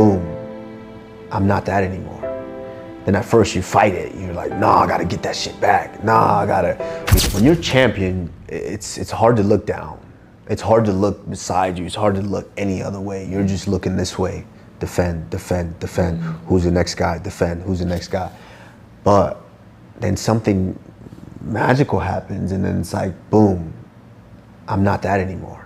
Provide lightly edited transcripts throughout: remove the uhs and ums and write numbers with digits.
boom, I'm not that anymore. Then at first you fight it. You're like, nah, I gotta get that shit back. Nah, I gotta. When you're champion, it's hard to look down. It's hard to look beside you. It's hard to look any other way. You're just looking this way. Defend, defend, defend. Who's the next guy? Defend. Who's the next guy? But then something magical happens, and then it's like, boom, I'm not that anymore.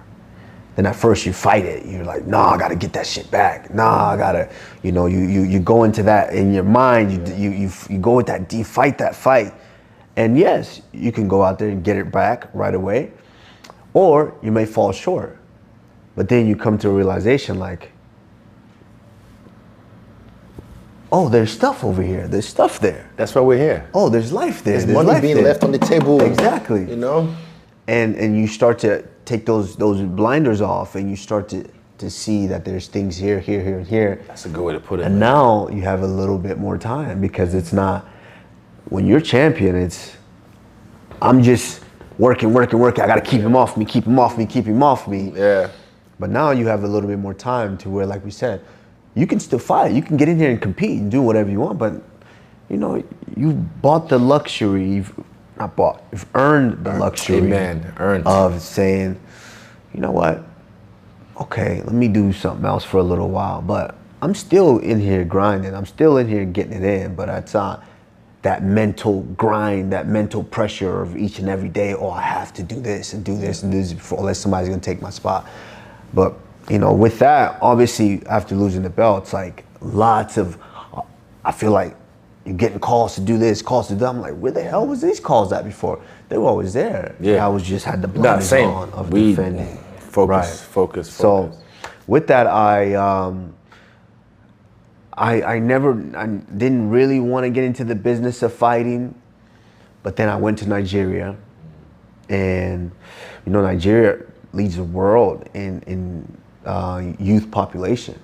Then at first you fight it. You're like, nah, I gotta get that shit back. Nah, I gotta, you go into that in your mind. You go with that, you fight that fight. And yes, you can go out there and get it back right away, or you may fall short. But then you come to a realization like, oh, there's stuff over here. There's stuff there. That's why we're here. Oh, there's life there. There's money being left on the table. Exactly. You know? And you start to take those blinders off, and you start to see that there's things here, here, here, and here. That's a good way to put it. And now you have a little bit more time, because it's not, when you're champion, it's, I'm just working. I got to keep him off me, keep him off me, keep him off me. Yeah. But now you have a little bit more time to where, like we said, you can still fight. You can get in here and compete and do whatever you want, but you bought the luxury. You've earned the luxury. Amen. Earned. Of saying, you know what? Okay, let me do something else for a little while, but I'm still in here grinding. I'm still in here getting it in, but it's that mental grind, that mental pressure of each and every day. Oh, I have to do this and do this and do this before, unless somebody's gonna take my spot. But with that, obviously, after losing the belt, it's like lots of, I feel like you're getting calls to do this, calls to do that. I'm like, where the hell was these calls at before? They were always there. Yeah. I was just had the blinders on of defending. Focus. So with that, I didn't really want to get into the business of fighting, but then I went to Nigeria, and Nigeria leads the world in youth population.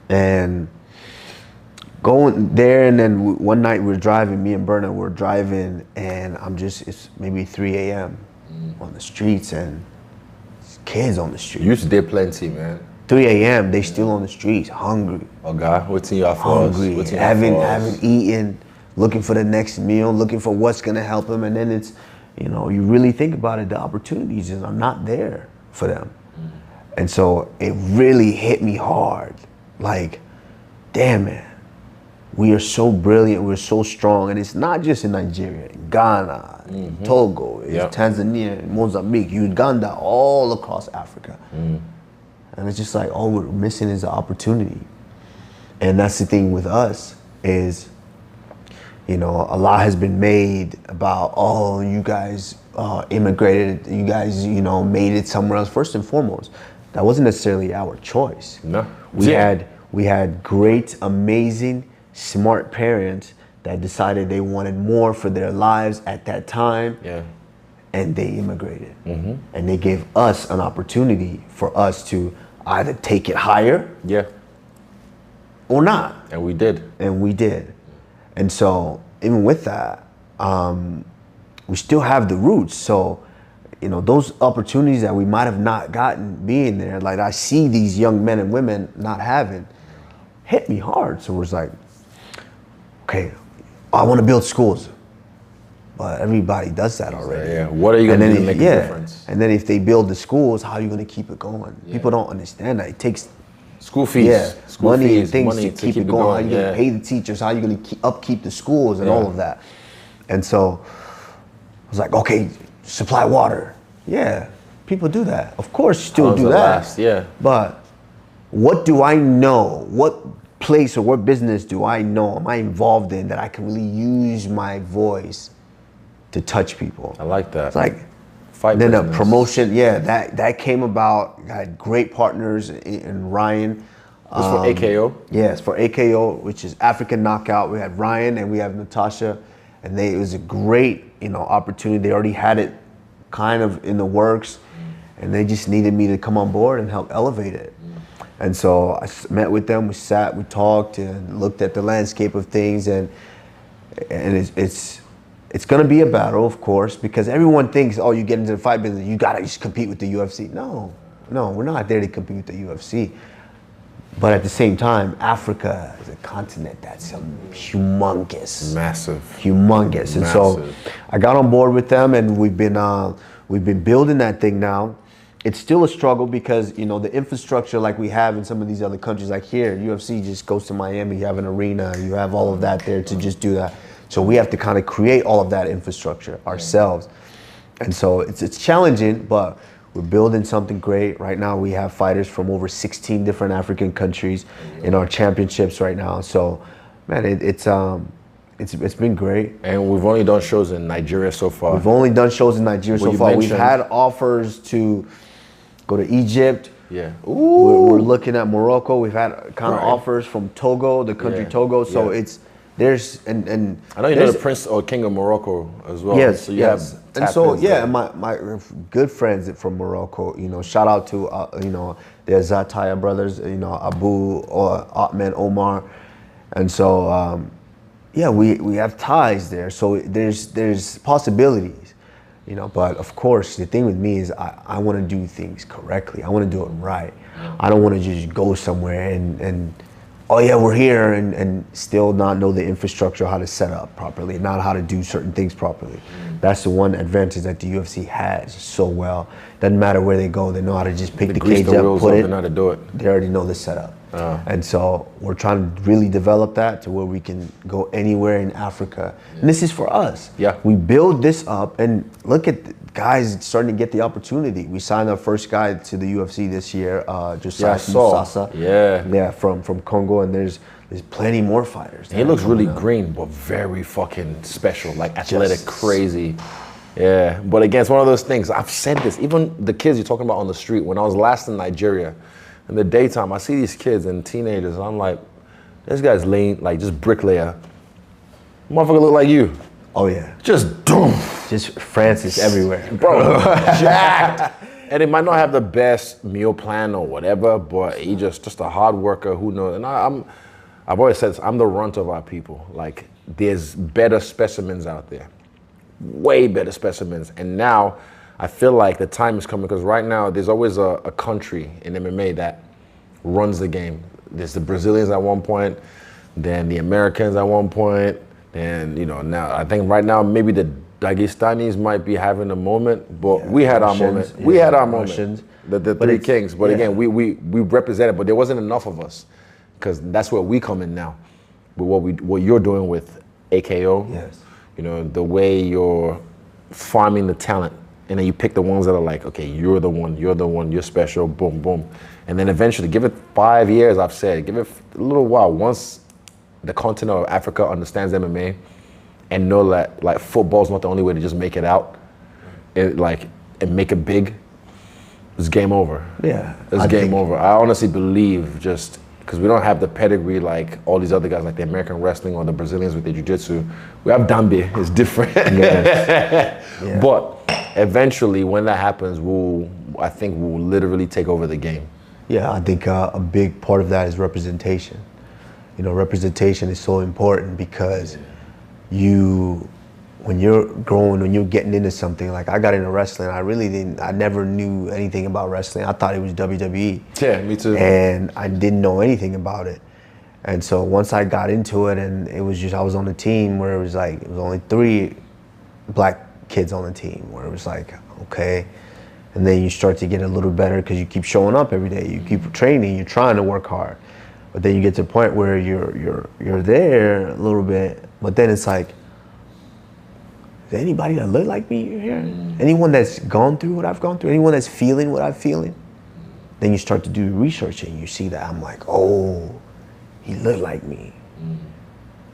And going there, and then one night we were driving, me and Berna were driving, and it's maybe 3 a.m. on the streets, and kids on the streets. Youth did plenty, man. 3 a.m. they still on the streets, hungry. Oh God, what's in your for us? Hungry, haven't eaten, looking for the next meal, looking for what's gonna help them, and then it's, you really think about it, the opportunities are not there for them. And so it really hit me hard. Like, damn, man, we are so brilliant, we're so strong. And it's not just in Nigeria, in Ghana, in Togo, it's Tanzania, Mozambique, Uganda, all across Africa. And it's just like, all we're missing is the opportunity. And that's the thing with us is, a lot has been made about, oh, you guys immigrated, you guys, made it somewhere else. First and foremost, that wasn't necessarily our choice. No. We had great, amazing, smart parents that decided they wanted more for their lives at that time. Yeah. And they immigrated. And they gave us an opportunity for us to either take it higher. Yeah. Or not. And we did. And so even with that, we still have the roots. So, those opportunities that we might have not gotten being there, like I see these young men and women not having, hit me hard. So it was like, okay, I want to build schools. But everybody does that already. Yeah. What are you going to do to make a difference? And then if they build the schools, how are you going to keep it going? Yeah. People don't understand that. It takes school fees, money and things to keep it going. How are you going to pay the teachers? How are you going to upkeep the schools and all of that? And so I was like, okay, supply water. Yeah, people do that. Of course, still do that. But what do I know? What place or what business do I know, am I involved in, that I can really use my voice to touch people? I like that. It's like, fight then business. A promotion, that came about. I had great partners in Ryan. It's for AKO? Yeah, it's for AKO, which is African Knockout. We had Ryan and we have Natasha, and it was a great, opportunity. They already had it kind of in the works, and they just needed me to come on board and help elevate it. And so I met with them, we sat, we talked, and looked at the landscape of things, and it's gonna be a battle, of course, because everyone thinks, oh, you get into the fight business, you gotta just compete with the UFC. No, we're not there to compete with the UFC. But at the same time, Africa is a continent that's humongous. Humongous. And so I got on board with them, and we've been building that thing now. It's still a struggle because, you know, the infrastructure like we have in some of these other countries, like here, UFC just goes to Miami, you have an arena, you have all of that there to just do that. So we have to kind of create all of that infrastructure ourselves. And so it's challenging, but we're building something great. Right now we have fighters from over 16 different African countries in our championships right now. So, man, it's been great. And we've only done shows in Nigeria so far. We've only done shows in Nigeria so far. We've had offers to go to Egypt. Yeah. We're looking at Morocco. We've had kind of offers from Togo, the country Togo. So there's and I know you know the Prince or King of Morocco as well. Yes, so you have and so my good friends from Morocco. You know, shout out to you know, the Zataya brothers. You know, Abu or Ahmed Omar, and so yeah, we have ties there. So there's possibilities, you know. But of course, the thing with me is I want to do things correctly. I want to do it right. I don't want to just go somewhere and oh yeah, we're here and still not know the infrastructure, how to set up properly, not how to do certain things properly. That's the one advantage that the UFC has so well. Doesn't matter where they go, they know how to just pick the cage up, put it. They know how to do it. They already know the setup. And so we're trying to really develop that to where we can go anywhere in Africa. And this is for us. Yeah. We build this up, and look at the guys starting to get the opportunity. We signed our first guy to the UFC this year, Josiah Musasa. Yeah, from Congo, and there's plenty more fighters. He looks really green, but very fucking special, like athletic, crazy. Yeah, but again, it's one of those things. I've said this, even the kids you're talking about on the street. When I was last in Nigeria, in the daytime, I see these kids and teenagers, and I'm like, this guy's lean, like just bricklayer. Motherfucker look like you. Oh yeah. Just doom. Just Francis everywhere. Bro, jacked. And it might not have the best meal plan or whatever, but he just a hard worker who knows. And I've always said this, I'm the runt of our people. Like, there's better specimens out there. Way better specimens. And now I feel like the time is coming, because right now there's always a country in MMA that runs the game. There's the Brazilians at one point, then the Americans at one point, and you know, now I think right now maybe the Dagestanis might be having a moment, but we had our moment. We had our moment. The three kings. But again, we represented, but there wasn't enough of us, because that's where we come in now. But what you're doing with AKO, you know, the way you're farming the talent, and then you pick the ones that are like, okay, you're the one, you're special, boom, boom. And then eventually, give it 5 years, I've said, give it a little while. Once the continent of Africa understands MMA and know that like football's not the only way to just make it out, and make it big, it's game over. Yeah. It's game over. I honestly believe, just because we don't have the pedigree like all these other guys, like the American wrestling or the Brazilians with the jiu-jitsu. We have Dambe, it's different. But eventually, when that happens, I think we'll literally take over the game. Yeah, I think a big part of that is representation. You know, representation is so important, because when you're growing, when you're getting into something, like I got into wrestling, I never knew anything about wrestling. I thought it was WWE. Yeah, me too. And I didn't know anything about it. And so once I got into it, and it was just, I was on a team where it was only 3 black kids on the team, where it was like, okay. And then you start to get a little better because you keep showing up every day, you keep training, you're trying to work hard. But then you get to a point where you're there a little bit, but then it's like, is there anybody that look like me here? Anyone that's gone through what I've gone through? Anyone that's feeling what I'm feeling? Then you start to do research, and you see that I'm like, oh, he looked like me.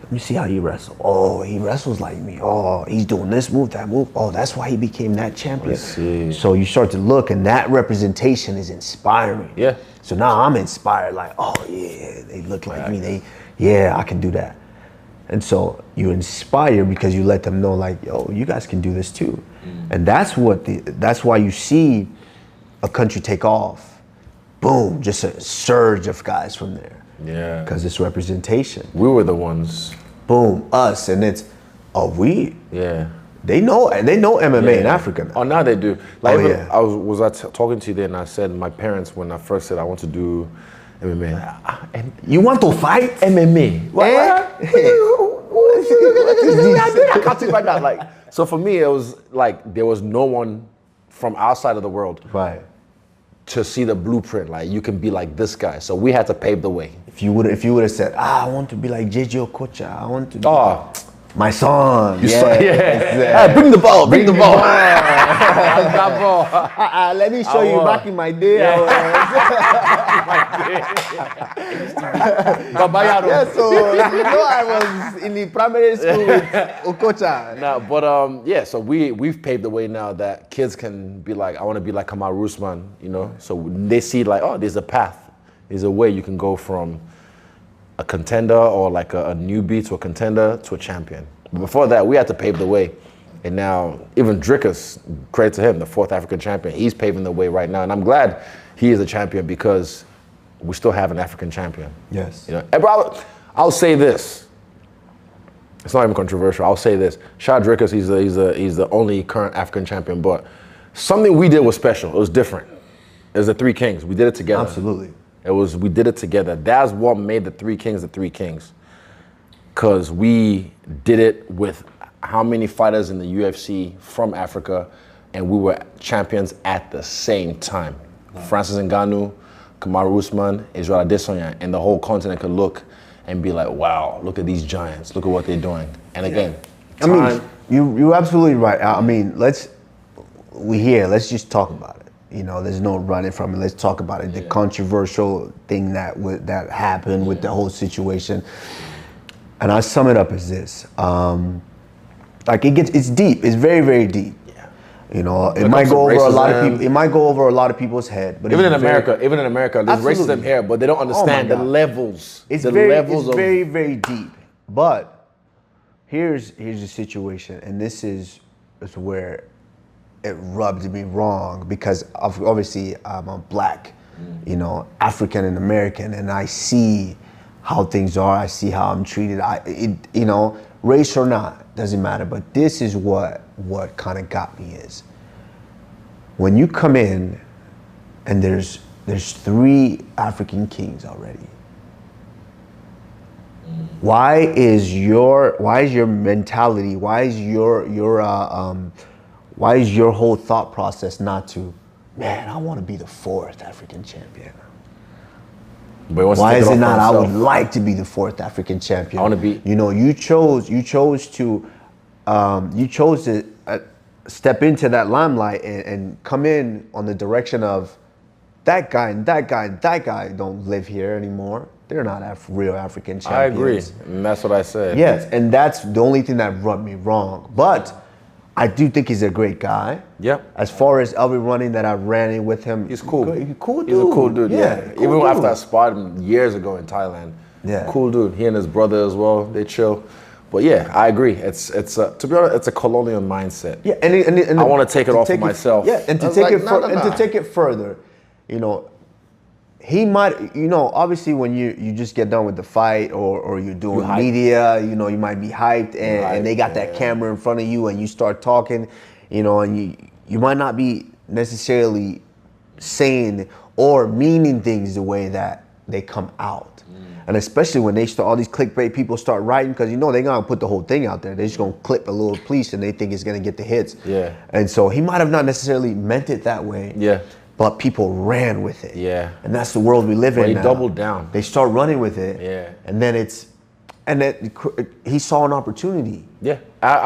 Let me see how he wrestles. Oh, he wrestles like me. Oh, he's doing this move, that move. Oh, that's why he became that champion. So you start to look, and that representation is inspiring. Yeah. So now I'm inspired, like, oh yeah, they look like me. Yeah, I can do that. And so you inspire because you let them know, like, yo, you guys can do this too. And that's why you see a country take off. Boom, just a surge of guys from there. Yeah. Because it's representation. We were the ones. Boom, us, and it's, we. Yeah. They know MMA in Africa now. Oh, now they do. Like, I was talking to you there, and I said my parents, when I first said I want to do MMA. And you want to fight? MMA. What? I can't think like that. Like, so for me, it was like there was no one from outside of the world Right. to see the blueprint. Like, you can be like this guy. So we had to pave the way. If you would have said, I want to be like JJ Okocha. I want to be Oh, my son. Bring the ball. Bring the ball. That ball. Let me show you back in my day. Yeah, so I was in the primary school with Okocha. Nah, but yeah, so we've paved the way now that kids can be like, I want to be like Kamaru Usman, you know. So they see like, oh, there's a path, there's a way you can go from a contender or like a newbie to a contender to a champion. But before that, we had to pave the way. And now even Drickus, credit to him, the 4th African champion, he's paving the way right now. And I'm glad he is a champion because we still have an African champion. Yes. You know, and I'll say this. It's not even controversial. I'll say this. Shad Drickus, he's the only current African champion, but something we did was special. It was different. It was the Three Kings. We did it together. Absolutely. We did it together. That's what made the Three Kings the Three Kings. Because we did it with how many fighters in the UFC from Africa, and we were champions at the same time. Wow. Francis Ngannou, Kamaru Usman, Israel Adesanya, and the whole continent could look and be like, wow, look at these giants. Look at what they're doing. And again, I mean, you're absolutely right. I mean, let's just talk about it. You know, there's no running from it. Let's talk about it. The controversial thing that happened with the whole situation. And I sum it up as this. Like it's deep. It's very, very deep. Yeah. You know, it might go over a lot of people. It might go over a lot of people's head. But even in America, there's racism here, but they don't understand the levels. It's very, very deep. But here's the situation, and this is where it rubbed me wrong because obviously I'm a black, you know, African and American, and I see how things are. I see how I'm treated. You know, race or not, doesn't matter. But this is what kind of got me is when you come in and there's 3 African kings already. Why is your mentality? Why is your whole thought process not to, man, I want to be the 4th African champion? Why is it not? I would like to be the 4th African champion. I want to be. You know, you chose to step into that limelight and come in on the direction of that guy and that guy and that guy don't live here anymore. They're not real African champions. I agree, and that's what I said. Yes, and that's the only thing that rubbed me wrong. But I do think he's a great guy. Yep. As far as LB running that I ran in with him, he's cool. He's a cool dude. He's a cool dude. Yeah. Cool Even dude. after I spotted him years ago in Thailand. Yeah. Cool dude. He and his brother as well. They chill. But yeah, I agree. It's to be honest, it's a colonial mindset. Yeah, and I want to take it off of myself. Yeah, and to take it further, you know, he might, you know, obviously when you just get done with the fight or you're doing media, you know, you might be hyped and they got that camera in front of you and you start talking, you know, and you might not be necessarily saying or meaning things the way that they come out. And especially when they start, all these clickbait people start writing, because you know they're gonna put the whole thing out there. They're just gonna clip a little piece and they think it's gonna get the hits. Yeah. And so he might have not necessarily meant it that way. Yeah. But people ran with it. Yeah. And that's the world we live in He now. doubled down. They start running with it. Yeah. And then he saw an opportunity. Yeah.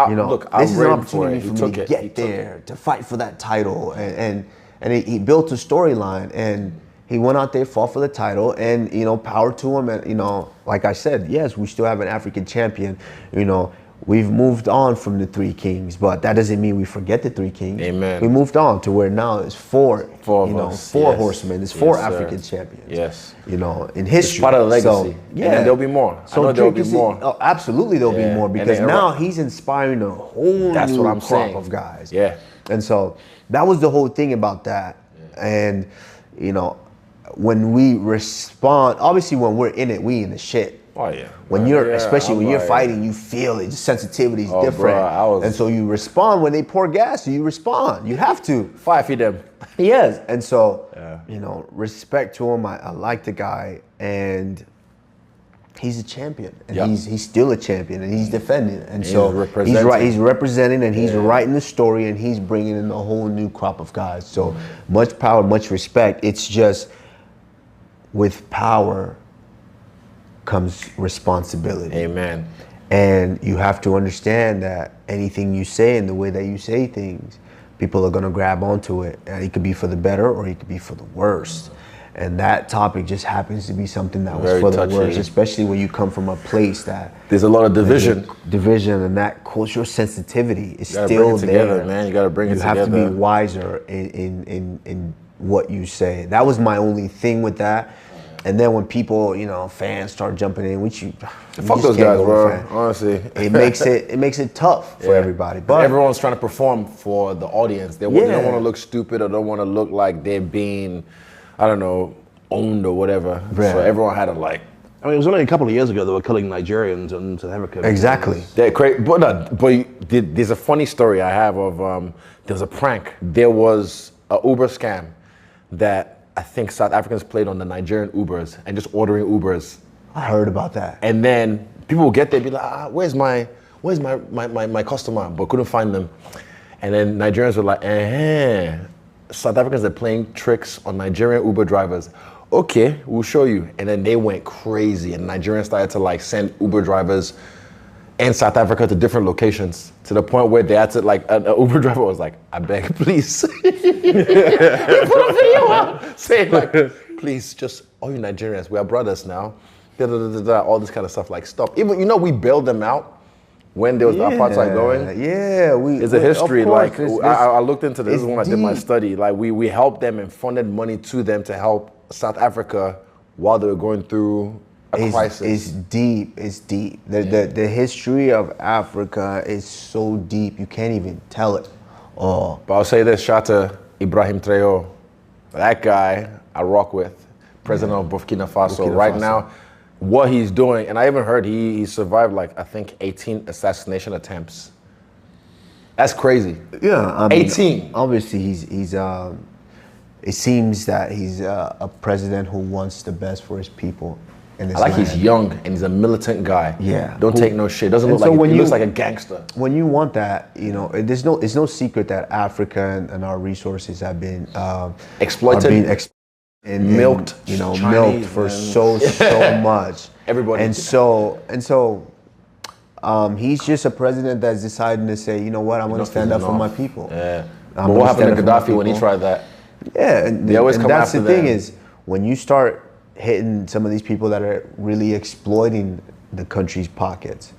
You know, look, this is an ready opportunity for me to get there, to fight for that title. And he built a storyline, and he went out there, fought for the title, and, you know, power to him. And, you know, like I said, yes, we still have an African champion. You know, we've moved on from the 3 kings, but that doesn't mean we forget the 3 kings. Amen. We moved on to where now it's 4 horsemen, it's 4 Yes, African champions. Yes. You know, in history. It's part of the legacy. So, yeah. And then there'll be more. So I know there'll be more. Oh, absolutely there'll be more, because now he's inspiring a whole new crop of guys. Yeah. And so that was the whole thing about that. Yeah. And, you know, when we respond, obviously when we're in it, we in the shit. Oh yeah. When you're, Yeah, especially I'm when you're like- fighting, you feel it. The sensitivity is Oh, different, bro, I was- and so you respond when they pour gas. So you respond. You have to. Feed them. Yes, and so Yeah. you know, respect to him. I like the guy, and he's a champion, and Yep. he's still a champion, and he's defending, and He's so representing. he's representing, and he's writing the story, and he's bringing in a whole new crop of guys. So much power, much respect. It's just with power comes responsibility. Amen. And you have to understand that anything you say and the way that you say things, people are gonna grab onto it. And it could be for the better or it could be for the worst. And that topic just happens to be something that was Very for touchy. the worst, especially when you come from a place that There's a lot of division. division and that cultural sensitivity is You gotta still bring it together, there. man. You gotta bring it You have to together. be wiser in what you say. That was my only thing with that. And then when people, you know, fans start jumping in, which you Fuck just those can't guys, go bro. with fans. Honestly. It makes it tough for everybody. But everyone's trying to perform for the audience. They don't Yeah. want to look stupid or don't want to look like they're being, I don't know, owned or whatever. Yeah. So everyone had to like. I mean, it was only a couple of years ago they were killing Nigerians in South Africa. exactly. They're crazy. But, there's a funny story I have of there was a prank. There was a Uber scam that I think South Africans played on the Nigerian Ubers and just ordering Ubers. I heard about that. And then people will get there and be like, where's my customer? But couldn't find them. And then Nigerians were like, South Africans are playing tricks on Nigerian Uber drivers. Okay, we'll show you. And then they went crazy and Nigerians started to like send Uber drivers in South Africa to different locations to the point where they had to like, an Uber driver was like, I beg, please. He put a video out saying like, please, just all you Nigerians, we are brothers now. All this kind of stuff, like stop. Even, you know, we bailed them out when there was the apartheid going. Yeah, There's a history, of course, like, I looked into this it's when I did my deep. study. Like, we helped them and funded money to them to help South Africa while they were going through a crisis. It's deep. It's deep. The history of Africa is so deep. You can't even tell it all. But I'll say this, shout to Ibrahim Traoré. That guy I rock with, president of Burkina Faso. Burkina Right Faso. now, what he's doing, and I even heard he survived like, I think 18 assassination attempts. That's crazy. Yeah, I mean, 18. Obviously, he's. It seems that he's a president who wants the best for his people. In this I like land. he's young and he's a militant guy. Yeah. Don't take no shit. Doesn't And look so like when he looks you- like a gangster. When you want that, you know, it's no secret that Africa and our resources have been Exploited. are being and Milked. you know, Chinese, milked for man. so much. Everybody. And so, he's just a president that's deciding to say, you know what, I'm going to Enough stand is up for enough. my people. Yeah. I'm But what gonna happened stand to up for my Gaddafi when he people. tried that? Yeah, and, They always and come that's after the thing them. is when you start hitting some of these people that are really exploiting the country's pockets,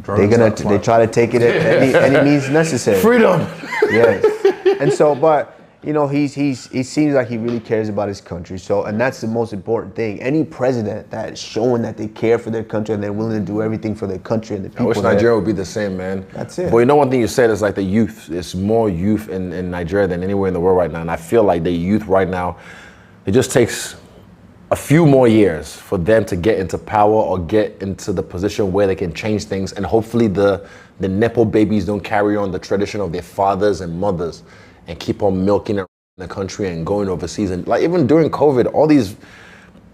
they try to take it at any means necessary. Freedom. Yes. And so, but you know, he seems like he really cares about his country. So, and that's the most important thing. Any president that's showing that they care for their country and they're willing to do everything for their country and the I people. wish there. Nigeria would be the same, man. That's it. But you know one thing you said is like the youth. There's more youth in Nigeria than anywhere in the world right now. And I feel like the youth right now, it just takes a few more years for them to get into power or get into the position where they can change things. And hopefully the Nepo babies don't carry on the tradition of their fathers and mothers and keep on milking around the country and going overseas. And like even during COVID, all these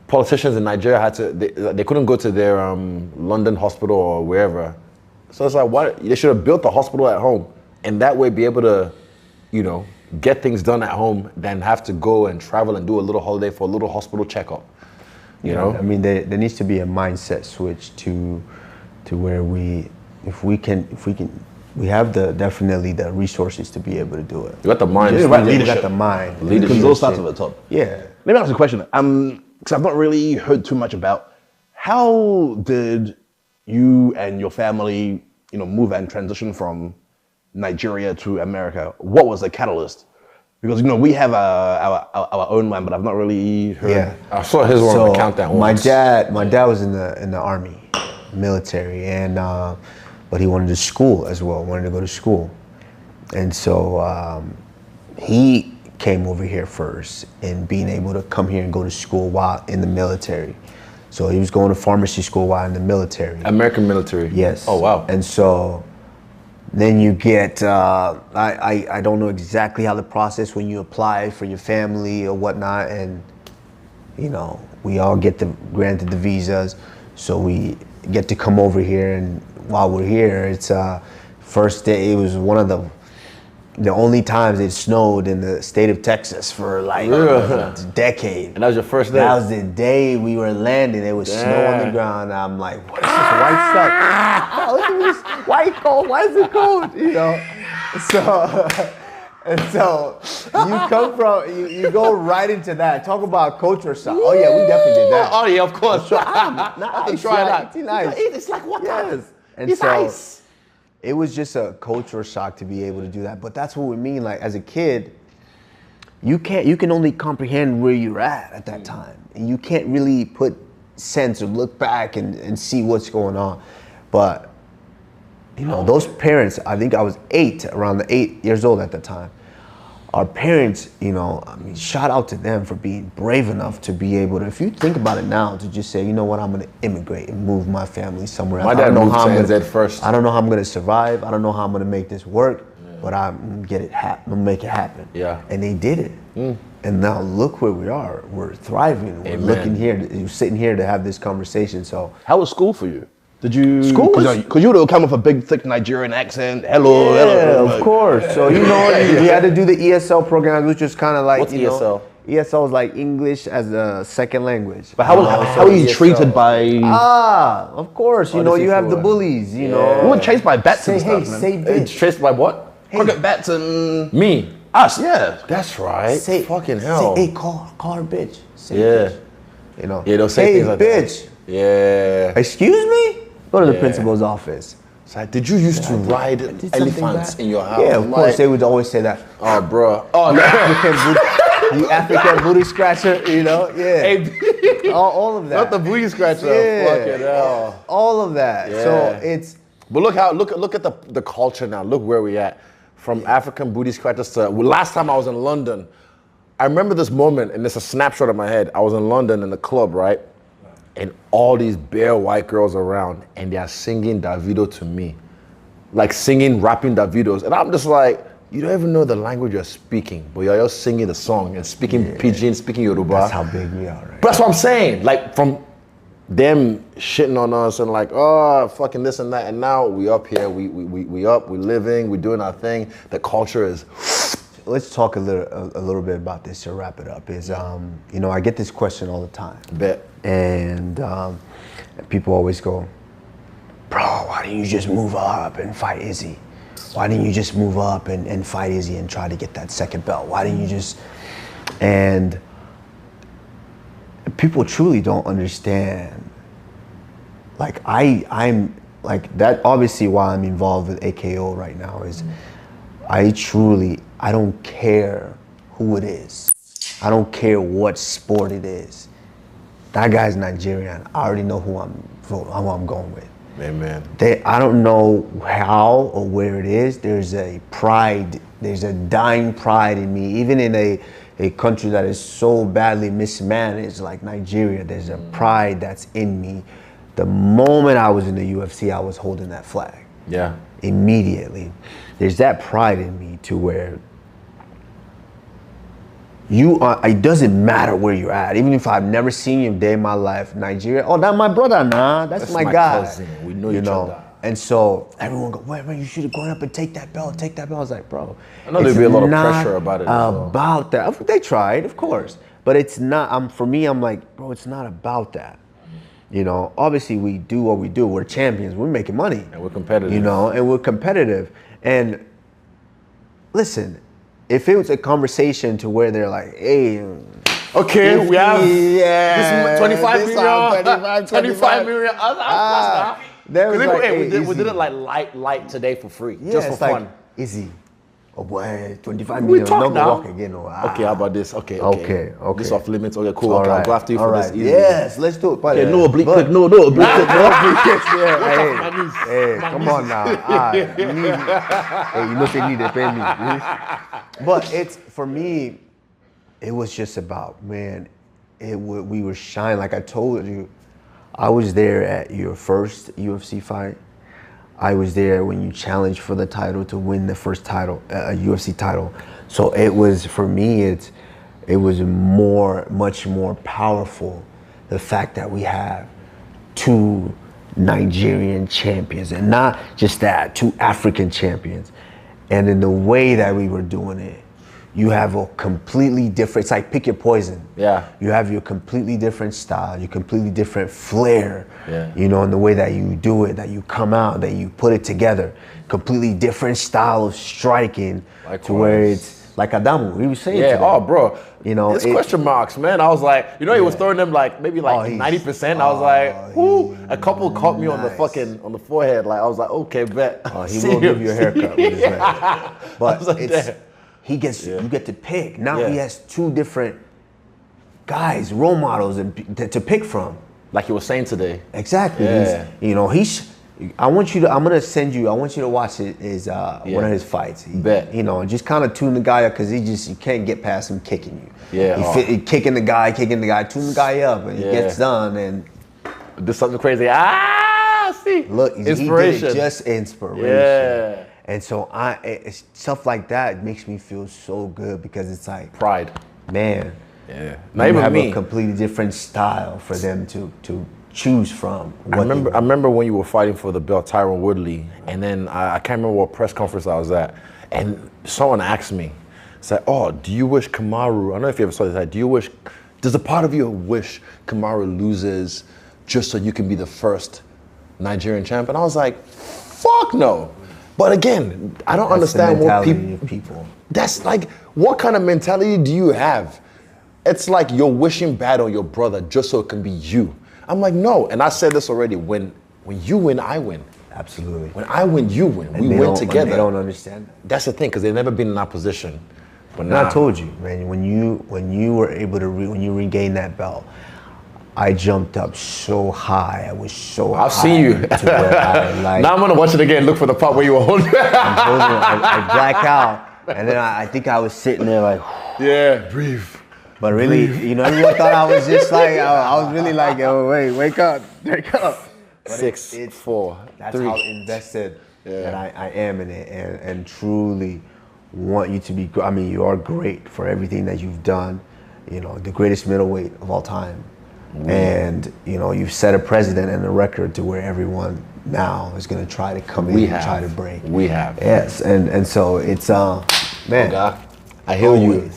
politicians in Nigeria they couldn't go to their London hospital or wherever. So it's like, why they should have built the hospital at home and that way be able to, you know, get things done at home than have to go and travel and do a little holiday for a little hospital checkup. You know? I mean, there needs to be a mindset switch to where we have definitely the resources to be able to do it. You got the mind. Yeah, We right, got leadership. the mind. Because it all starts at the top. Yeah. Let me ask you a question. Because I've not really heard too much about how did you and your family, you know, move and transition from Nigeria to America? What was the catalyst? Because, you know, we have our own one, but I've not really heard. Yeah. I saw his one on the countdown once. My dad was in the army, military, and but he wanted to school as well. Wanted to go to school, and so he came over here first, and being able to come here and go to school while in the military. So he was going to pharmacy school while in the military. American military. Yes. Oh wow. And so then you get, I don't know exactly how the process when you apply for your family or whatnot, and you know, we all get granted the visas, so we get to come over here, and while we're here, it's first day, it was one of the only times it snowed in the state of Texas for like a decade. And that was your first day? That was the day we were landing. It was snow on the ground. I'm like, what is this white stuff? Oh, look at this white cold. Why is it cold? You know? So you come from, you go right into that. Talk about culture shock. Oh yeah, we definitely did that. Oh yeah, of course. Nice. Try that. It's nice. It's like what? Yes. And it's so nice. it was just a cultural shock to be able to do that. But that's what we mean. Like as a kid, you can only comprehend where you're at that time. And you can't really put sense or look back and see what's going on. But you know, those parents, I think I was around 8 years old at the time. Our parents, you know, I mean, shout out to them for being brave enough to be able to, if you think about it now, to just say, you know what, I'm gonna immigrate and move my family somewhere else. My dad moved to NZ first. I don't know how I'm gonna survive. I don't know how I'm gonna make this work, but I'm gonna make it happen. Yeah. And they did it. And now look where we are. We're thriving. We're Amen. looking here. You're sitting here to have this conversation. So How was school for you? Did you School was- because you would have come with a big thick Nigerian accent. Hello, yeah, hello. of course. So you know, we had to do the ESL program, which was kind of like What's you know, ESL? ESL is like English as a second language. But how are you ESL. treated by? Of course. You know, you have the bullies. You We know, were chased by bats say and hey, stuff, man. say It's bitch, traced by what? Cricket bats and Me. us, yeah. That's right. say Fucking hell. Say, hey, call her bitch. Say Yeah. bitch. You know, Yeah, they'll say hey, things like that. bitch. Yeah. Excuse me. Go to the Yeah. principal's office. It's like, did you used to ride Did something elephants bad. in your house? Yeah, of I'm course like, they would always say that. Oh, bro. Oh, no. The African booty scratcher, you know, yeah. Hey, all of that. not the booty scratcher. Yeah. Fucking hell. All of that. Yeah. So it's But look at the culture now. Look where we at. From African booty scratchers to last time I was in London, I remember this moment, and it's a snapshot of my head. I was in London in the club, right? And all these bare white girls around, and they are singing Davido to me. Like singing, rapping Davidos. And I'm just like, you don't even know the language you're speaking, but you're just singing the song and speaking Pidgin, speaking Yoruba. that's how big we are, right? But that's what I'm saying. Like from them shitting on us and like, oh, fucking this and that. And now we up here, we up, we living, we doing our thing. The culture is. Let's talk a little bit about this to wrap it up. Is you know, I get this question all the time. Bet. And people always go, bro, why didn't you just move up and fight Izzy? Why didn't you just move up and fight Izzy and try to get that second belt? Why didn't you just, and people truly don't understand. Like I'm like that, obviously why I'm involved with AKO right now is I don't care who it is. I don't care what sport it is. That guy's Nigerian. I already know who I'm going with. Amen. I don't know how or where it is. There's a pride, there's a dying pride in me. Even in a country that is so badly mismanaged like Nigeria, there's a pride that's in me. The moment I was in the UFC, I was holding that flag. Yeah. Immediately. There's that pride in me to where you are, it doesn't matter where you're at. Even if I've never seen you a day in my life, Nigeria, oh, that's my brother, nah, that's my guy. Cousin. We know each other. And so everyone go, wait, you should have gone up and take that belt. I was like, bro. I know there'd it's be a lot of not pressure about it as well. About that. They tried, of course. But it's not, for me, I'm like, bro, it's not about that. You know, obviously we do what we do. We're champions. We're making money. And we're competitive. You know, and we're competitive. And listen, if it was a conversation to where they're like, hey, Okay, we have yeah, this 25 this million. 25 million. There was like, we hey, did Izzy. it like light today for free, Yeah, just for it's like, fun. Izzy, oh boy, 25 We million, talk don't go now. walk again. No. Okay, how about this? Okay. Okay. This off limits. Okay, cool. All Okay, I'll right, go after you all for right. this. Easy. Yes, let's do it. Okay, no oblique kick, no oblique kick. Yeah, hey, come on now. You know if you need to pay me. But it's, for me, it was just about, man, we were shining. Like I told you, I was there at your first UFC fight. I was there when you challenged for the title to win the first title, UFC title. So it was, for me, it was much more powerful, the fact that we have two Nigerian champions, and not just that, two African champions. And in the way that we were doing it, you have a completely different, it's like pick your poison. Yeah. You have your completely different style, your completely different flair, Yeah. you know, in the way that you do it, that you come out, that you put it together. Completely different style of striking. Likewise. To where it's like Adamu, he was saying Yeah, today. oh, bro. You know, it's question marks, man. I was like, you know, he was throwing them like maybe like 90%. I was like, whoo. A couple caught me on the fucking on the forehead. Like I was like, okay, bet. He will give you a haircut with his man. But like, it's damn. you get to pick. Now Yeah. he has two different guys, role models to pick from. Like you were saying today. Exactly. Yeah. I want you to watch it is one of his fights. Bet. You know, and just kind of tune the guy up, because you can't get past him kicking you. Yeah. He kicking the guy, tune the guy up, and he gets done, and Do something crazy. See. look, he did it just inspiration. Yeah. And so it's stuff like that makes me feel so good, because it's like, Pride. man, Yeah. you Not even have me. a completely different style for them to choose from. I remember when you were fighting for the belt, Tyron Woodley, and then I can't remember what press conference I was at, and someone asked me, said, "Oh, do you wish Kamaru?" I don't know if you ever saw this. Like, does a part of you wish Kamaru loses just so you can be the first Nigerian champion? I was like, "Fuck no!" But again, I don't understand what people. That's like, what kind of mentality do you have? It's like you're wishing bad on your brother just so it can be you. I'm like, no. And I said this already. When you win, I win. Absolutely. When I win, you win. And we win together. They don't understand that. That's the thing, because they've never been in that position. But And now, I told you, man, when you were able to when you regained that belt, I jumped up so high. I was so high. I've seen you. To where I, now I'm gonna watch it again. Look for the part where you were holding. I black out, and then I think I was sitting there like, Yeah, breathe. but really, everyone thought I was just like, I was really like, oh wait, wake up. But 6, 4, That's 3. how invested that I am in it, and truly want you to be. I mean, you are great for everything that you've done. The greatest middleweight of all time, and you've set a precedent and a record to where everyone now is going to try to come in and try to break. We have. Yes, and so it's man. God, I hear you.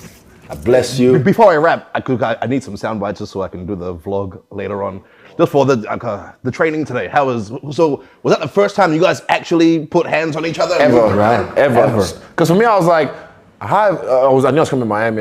I bless you. Before I wrap, I need some sound bites just so I can do the vlog later on. Just for the training today. Was that the first time you guys actually put hands on each other? Ever. Right. Ever. Because for me, I was like, I knew I was coming to Miami.